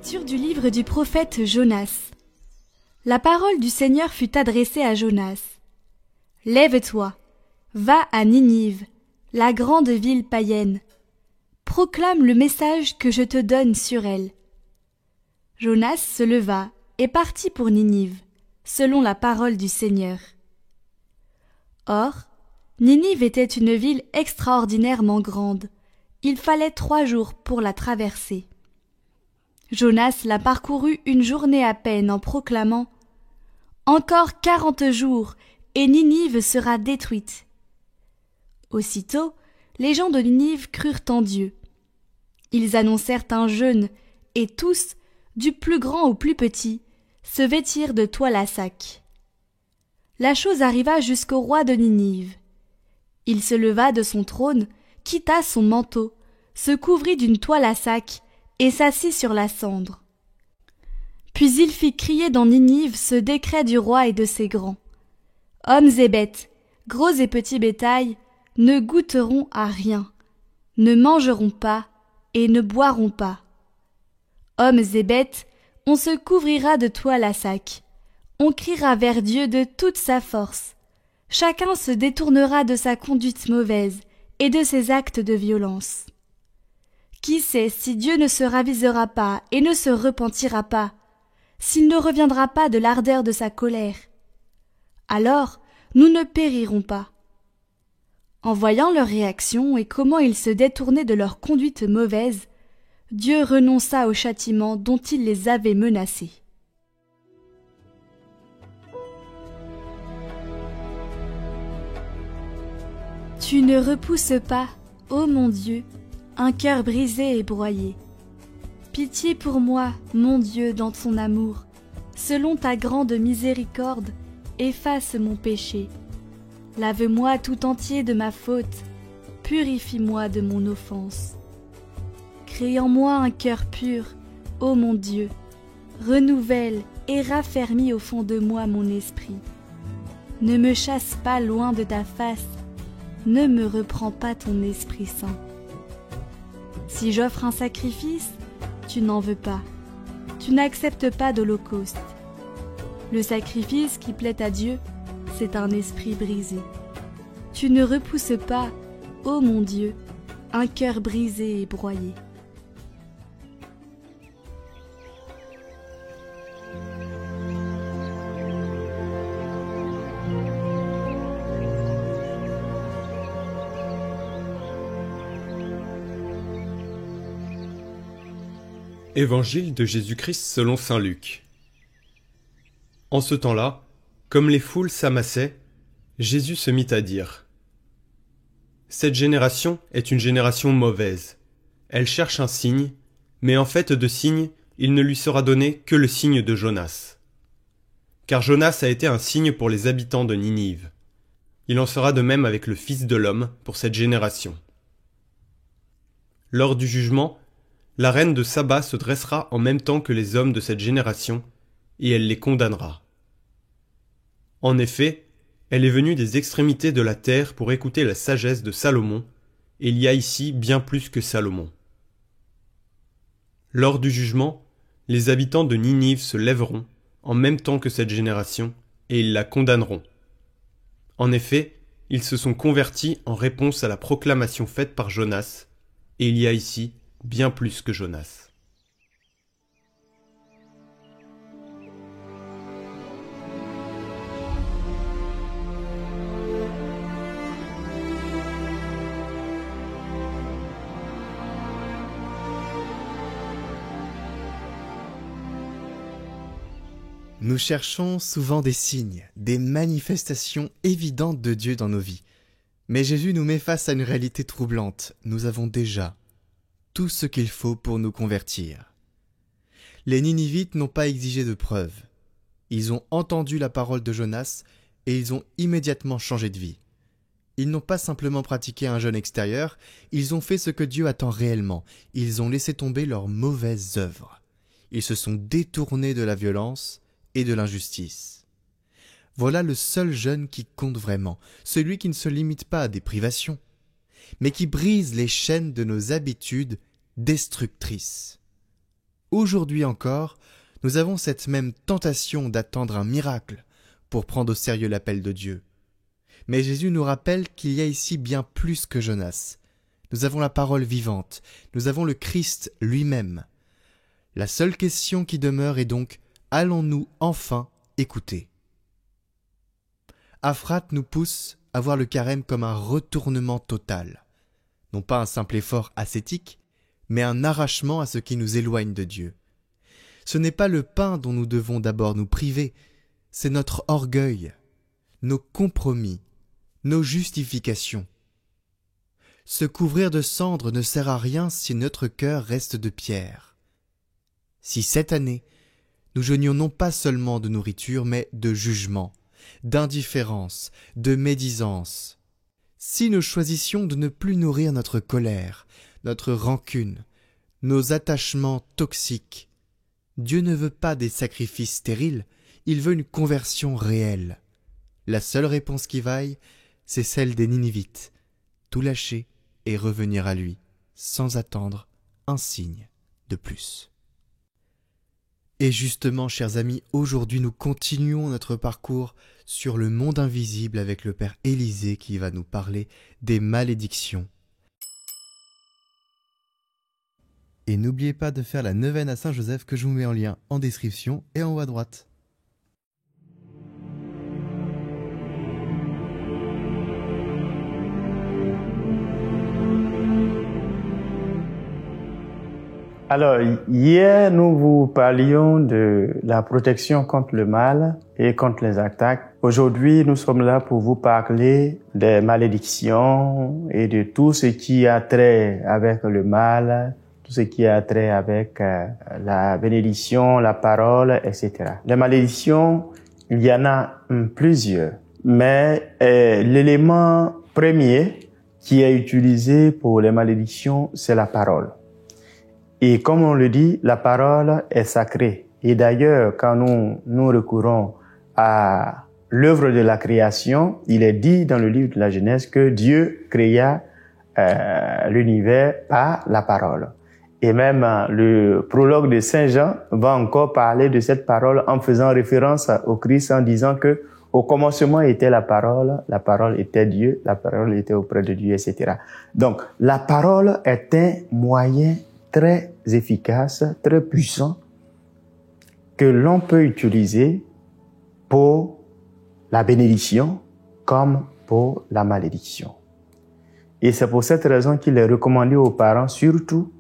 Lecture du livre du prophète Jonas. La parole du Seigneur fut adressée à Jonas. Lève-toi, va à Ninive, la grande ville païenne. Proclame le message que je te donne sur elle. Jonas se leva et partit pour Ninive, selon la parole du Seigneur. Or, Ninive était une ville extraordinairement grande. Il fallait 3 jours pour la traverser. Jonas la parcourut une journée à peine en proclamant « Encore 40 jours, et Ninive sera détruite. » Aussitôt, les gens de Ninive crurent en Dieu. Ils annoncèrent un jeûne, et tous, du plus grand au plus petit, se vêtirent de toile à sac. La chose arriva jusqu'au roi de Ninive. Il se leva de son trône, quitta son manteau, se couvrit d'une toile à sac, et s'assit sur la cendre. Puis il fit crier dans Ninive ce décret du roi et de ses grands. Hommes et bêtes, gros et petits bétail, ne goûteront à rien, ne mangeront pas et ne boiront pas. Hommes et bêtes, on se couvrira de toile à sac, on criera vers Dieu de toute sa force. Chacun se détournera de sa conduite mauvaise et de ses actes de violence. Qui sait si Dieu ne se ravisera pas et ne se repentira pas, s'il ne reviendra pas de l'ardeur de sa colère? Alors, nous ne périrons pas. En voyant leur réaction et comment ils se détournaient de leur conduite mauvaise, Dieu renonça au châtiment dont il les avait menacés. Tu ne repousses pas, ô mon Dieu, un cœur brisé et broyé. Pitié pour moi, mon Dieu, dans ton amour. Selon ta grande miséricorde, efface mon péché. Lave-moi tout entier de ma faute, purifie-moi de mon offense. Crée en moi un cœur pur, ô mon Dieu. Renouvelle et raffermis au fond de moi mon esprit. Ne me chasse pas loin de ta face, ne me reprends pas ton Esprit Saint. Si j'offre un sacrifice, tu n'en veux pas. Tu n'acceptes pas d'holocauste. Le sacrifice qui plaît à Dieu, c'est un esprit brisé. Tu ne repousses pas, ô mon Dieu, un cœur brisé et broyé. Évangile de Jésus-Christ selon saint Luc. En ce temps-là, comme les foules s'amassaient, Jésus se mit à dire : Cette génération est une génération mauvaise. Elle cherche un signe, mais en fait de signe, il ne lui sera donné que le signe de Jonas. Car Jonas a été un signe pour les habitants de Ninive. Il en sera de même avec le Fils de l'homme pour cette génération. Lors du jugement, la reine de Saba se dressera en même temps que les hommes de cette génération, et elle les condamnera. En effet, elle est venue des extrémités de la terre pour écouter la sagesse de Salomon, et il y a ici bien plus que Salomon. Lors du jugement, les habitants de Ninive se lèveront, en même temps que cette génération, et ils la condamneront. En effet, ils se sont convertis en réponse à la proclamation faite par Jonas, et il y a ici bien plus que Jonas. Nous cherchons souvent des signes, des manifestations évidentes de Dieu dans nos vies. Mais Jésus nous met face à une réalité troublante. Nous avons déjà tout ce qu'il faut pour nous convertir. Les Ninivites n'ont pas exigé de preuves. Ils ont entendu la parole de Jonas et ils ont immédiatement changé de vie. Ils n'ont pas simplement pratiqué un jeûne extérieur, ils ont fait ce que Dieu attend réellement. Ils ont laissé tomber leurs mauvaises œuvres. Ils se sont détournés de la violence et de l'injustice. Voilà le seul jeûne qui compte vraiment, celui qui ne se limite pas à des privations, mais qui brise les chaînes de nos habitudes destructrices. Aujourd'hui encore, nous avons cette même tentation d'attendre un miracle pour prendre au sérieux l'appel de Dieu. Mais Jésus nous rappelle qu'il y a ici bien plus que Jonas. Nous avons la parole vivante, nous avons le Christ lui-même. La seule question qui demeure est donc, allons-nous enfin écouter ? Aphrate nous pousse à voir le carême comme un retournement total. Non pas un simple effort ascétique, mais un arrachement à ce qui nous éloigne de Dieu. Ce n'est pas le pain dont nous devons d'abord nous priver, c'est notre orgueil, nos compromis, nos justifications. Se couvrir de cendres ne sert à rien si notre cœur reste de pierre. Si cette année, nous jeûnions non pas seulement de nourriture, mais de jugement, d'indifférence, de médisance, si nous choisissions de ne plus nourrir notre colère, notre rancune, nos attachements toxiques, Dieu ne veut pas des sacrifices stériles, il veut une conversion réelle. La seule réponse qui vaille, c'est celle des Ninivites, tout lâcher et revenir à lui, sans attendre un signe de plus. Et justement, chers amis, aujourd'hui nous continuons notre parcours sur le monde invisible avec le Père Élisée qui va nous parler des malédictions. Et n'oubliez pas de faire la neuvaine à Saint-Joseph que je vous mets en lien en description et en haut à droite. Alors, hier, nous vous parlions de la protection contre le mal et contre les attaques. Aujourd'hui, nous sommes là pour vous parler des malédictions et de tout ce qui a trait avec le mal, tout ce qui a trait avec la bénédiction, la parole, etc. Les malédictions, il y en a plusieurs, mais l'élément premier qui est utilisé pour les malédictions, c'est la parole. Et comme on le dit, la parole est sacrée. Et d'ailleurs, quand nous recourons à l'œuvre de la création, il est dit dans le livre de la Genèse que Dieu créa l'univers par la parole. Et même le prologue de Saint Jean va encore parler de cette parole en faisant référence au Christ, en disant que au commencement était la parole était Dieu, la parole était auprès de Dieu, etc. Donc, la parole est un moyen très efficace, très puissant, que l'on peut utiliser pour la bénédiction comme pour la malédiction. Et c'est pour cette raison qu'il est recommandé aux parents, surtout,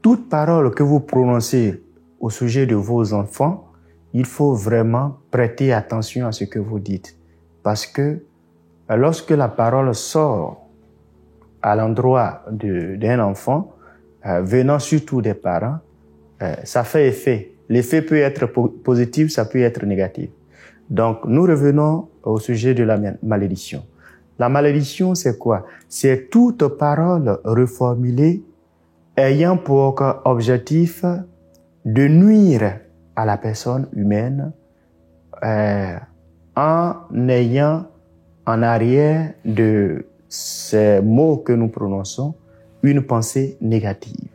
toute parole que vous prononcez au sujet de vos enfants, il faut vraiment prêter attention à ce que vous dites. Parce que lorsque la parole sort à l'endroit d'un enfant, venant surtout des parents, ça fait effet. L'effet peut être positif, ça peut être négatif. Donc, nous revenons au sujet de la malédiction. La malédiction, c'est quoi? C'est toute parole reformulée ayant pour objectif de nuire à la personne humaine en ayant en arrière de ces mots que nous prononçons une pensée négative.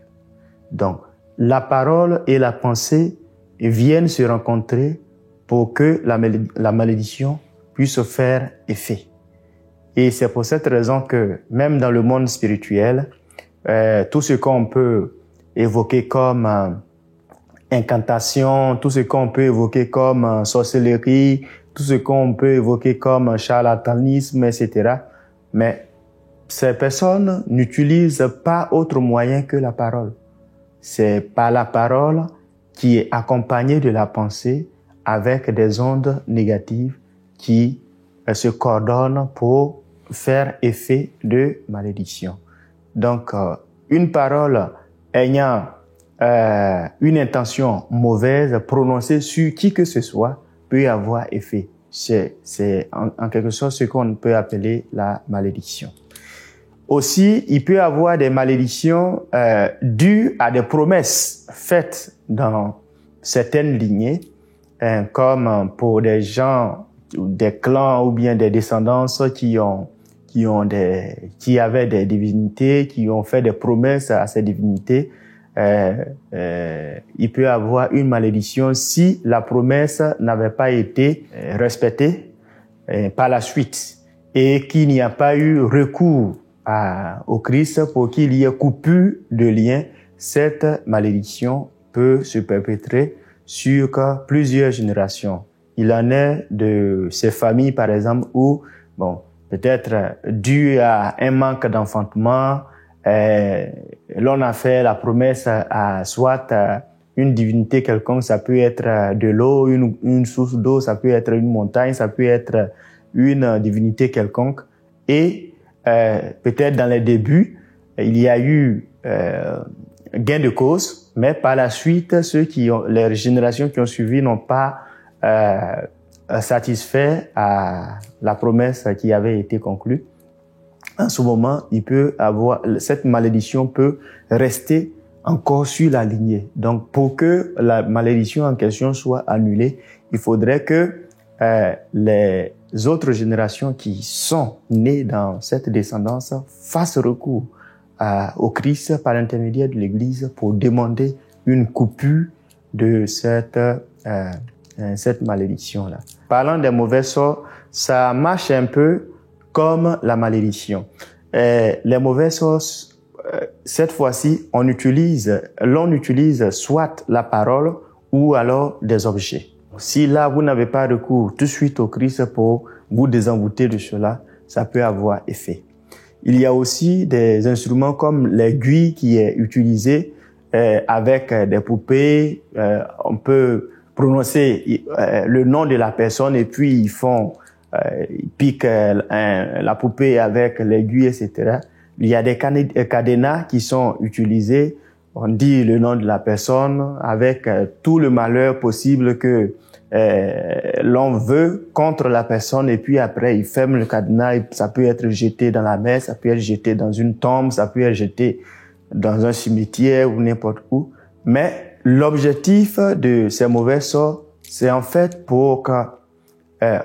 Donc, la parole et la pensée viennent se rencontrer pour que la malédiction puisse faire effet. Et c'est pour cette raison que, même dans le monde spirituel, tout ce qu'on peut évoquer comme incantation, tout ce qu'on peut évoquer comme sorcellerie, tout ce qu'on peut évoquer comme charlatanisme, etc. Mais ces personnes n'utilisent pas autre moyen que la parole. C'est par la parole qui est accompagnée de la pensée avec des ondes négatives qui se coordonnent pour faire effet de malédiction. Donc, une parole ayant une intention mauvaise prononcée sur qui que ce soit peut avoir effet. C'est en quelque sorte ce qu'on peut appeler la malédiction. Aussi, il peut y avoir des malédictions dues à des promesses faites dans certaines lignées, comme pour des gens, des clans ou bien des descendances qui avaient des divinités, qui ont fait des promesses à ces divinités, il peut avoir une malédiction si la promesse n'avait pas été respectée par la suite et qu'il n'y a pas eu recours au Christ pour qu'il y ait coupure de lien. Cette malédiction peut se perpétrer sur plusieurs générations. Il en est de ces familles, par exemple, où, peut-être dû à un manque d'enfantement, l'on a fait la promesse à soit une divinité quelconque, ça peut être de l'eau, une source d'eau, ça peut être une montagne, ça peut être une divinité quelconque. Et peut-être dans les débuts, il y a eu gain de cause, mais par la suite, les générations qui ont suivi n'ont pas satisfait à la promesse qui avait été conclue. En ce moment, cette malédiction peut rester encore sur la lignée. Donc, pour que la malédiction en question soit annulée, il faudrait que les autres générations qui sont nées dans cette descendance fassent recours au Christ par l'intermédiaire de l'Église pour demander une coupure de cette malédiction-là. Parlant des mauvais sorts, ça marche un peu comme la malédiction. Les mauvais sorts, cette fois-ci, l'on utilise soit la parole ou alors des objets. Si là, vous n'avez pas recours tout de suite au Christ pour vous désenvoûter de cela, ça peut avoir effet. Il y a aussi des instruments comme l'aiguille qui est utilisée avec des poupées. On peut prononcer le nom de la personne et puis ils piquent la poupée avec l'aiguille, etc. Il y a des cadenas qui sont utilisés. On dit le nom de la personne avec tout le malheur possible que l'on veut contre la personne, et puis après il ferme le cadenas et ça peut être jeté dans la mer, ça peut être jeté dans une tombe, ça peut être jeté dans un cimetière ou n'importe où. Mais l'objectif de ces mauvais sorts, c'est en fait pour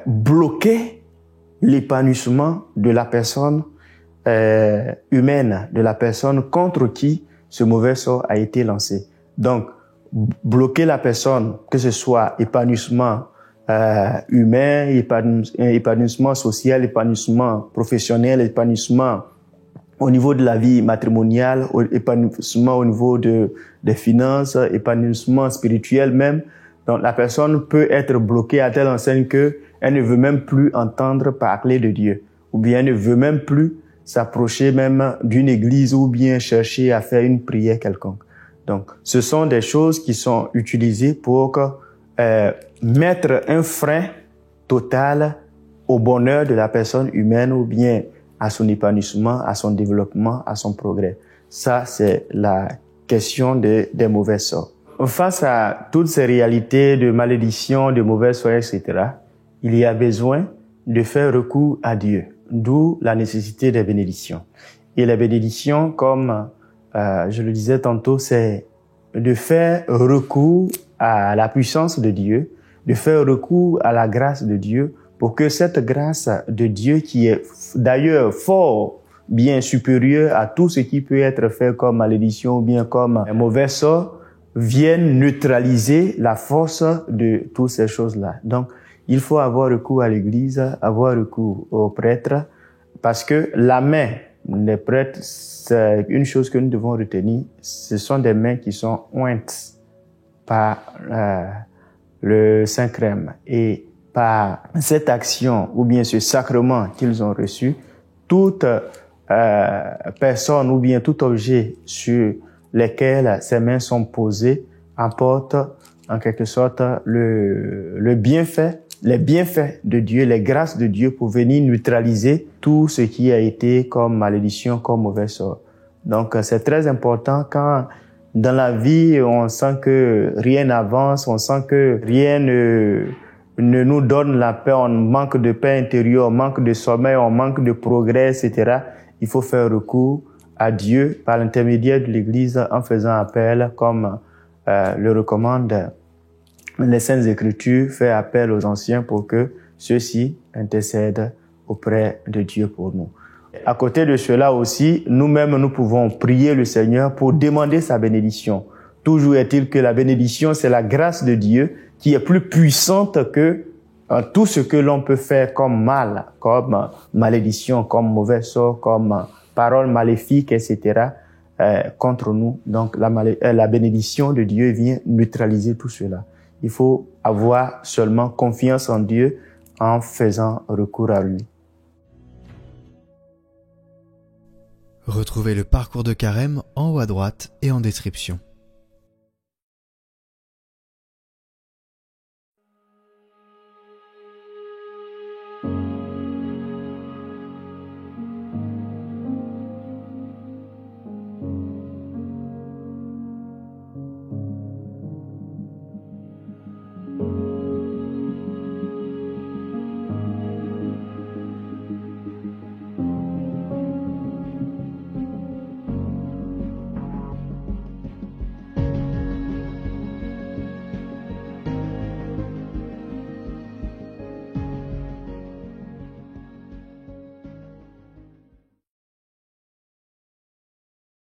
bloquer l'épanouissement de la personne humaine, de la personne contre qui ce mauvais sort a été lancé. Donc, bloquer la personne, que ce soit épanouissement humain, épanouissement social, épanouissement professionnel, épanouissement au niveau de la vie matrimoniale, épanouissement au niveau des finances, épanouissement spirituel même. Donc la personne peut être bloquée à telle enseigne que elle ne veut même plus entendre parler de Dieu, ou bien elle ne veut même plus s'approcher même d'une église ou bien chercher à faire une prière quelconque. Donc, ce sont des choses qui sont utilisées pour mettre un frein total au bonheur de la personne humaine ou bien à son épanouissement, à son développement, à son progrès. Ça, c'est la question des mauvais sorts. Face à toutes ces réalités de malédiction, de mauvais sorts, etc., il y a besoin de faire recours à Dieu, d'où la nécessité des bénédictions. Et les bénédictions, comme je le disais tantôt, c'est de faire recours à la puissance de Dieu, de faire recours à la grâce de Dieu, pour que cette grâce de Dieu, qui est d'ailleurs fort bien supérieure à tout ce qui peut être fait comme malédiction ou bien comme un mauvais sort, vienne neutraliser la force de toutes ces choses-là. Donc, il faut avoir recours à l'Église, avoir recours aux prêtres, parce que la main des prêtres, c'est une chose que nous devons retenir, ce sont des mains qui sont ointes par le Saint-Crème. Et par cette action ou bien ce sacrement qu'ils ont reçu, toute personne ou bien tout objet sur lesquels ces mains sont posées apporte en quelque sorte le bienfait, les bienfaits de Dieu, les grâces de Dieu pour venir neutraliser tout ce qui a été comme malédiction, comme mauvais sort. Donc c'est très important quand dans la vie on sent que rien n'avance, on sent que rien ne nous donne la paix, on manque de paix intérieure, on manque de sommeil, on manque de progrès, etc. Il faut faire recours à Dieu par l'intermédiaire de l'Église en faisant appel, comme le recommandent les Saintes Écritures, faire appel aux anciens pour que ceux-ci intercèdent auprès de Dieu pour nous. À côté de cela aussi, nous-mêmes, nous pouvons prier le Seigneur pour demander sa bénédiction. Toujours est-il que la bénédiction, c'est la grâce de Dieu qui est plus puissante que tout ce que l'on peut faire comme mal, comme malédiction, comme mauvais sort, comme paroles maléfiques, etc. Contre nous. Donc la bénédiction de Dieu vient neutraliser tout cela. Il faut avoir seulement confiance en Dieu en faisant recours à lui. Retrouvez le parcours de Carême en haut à droite et en description.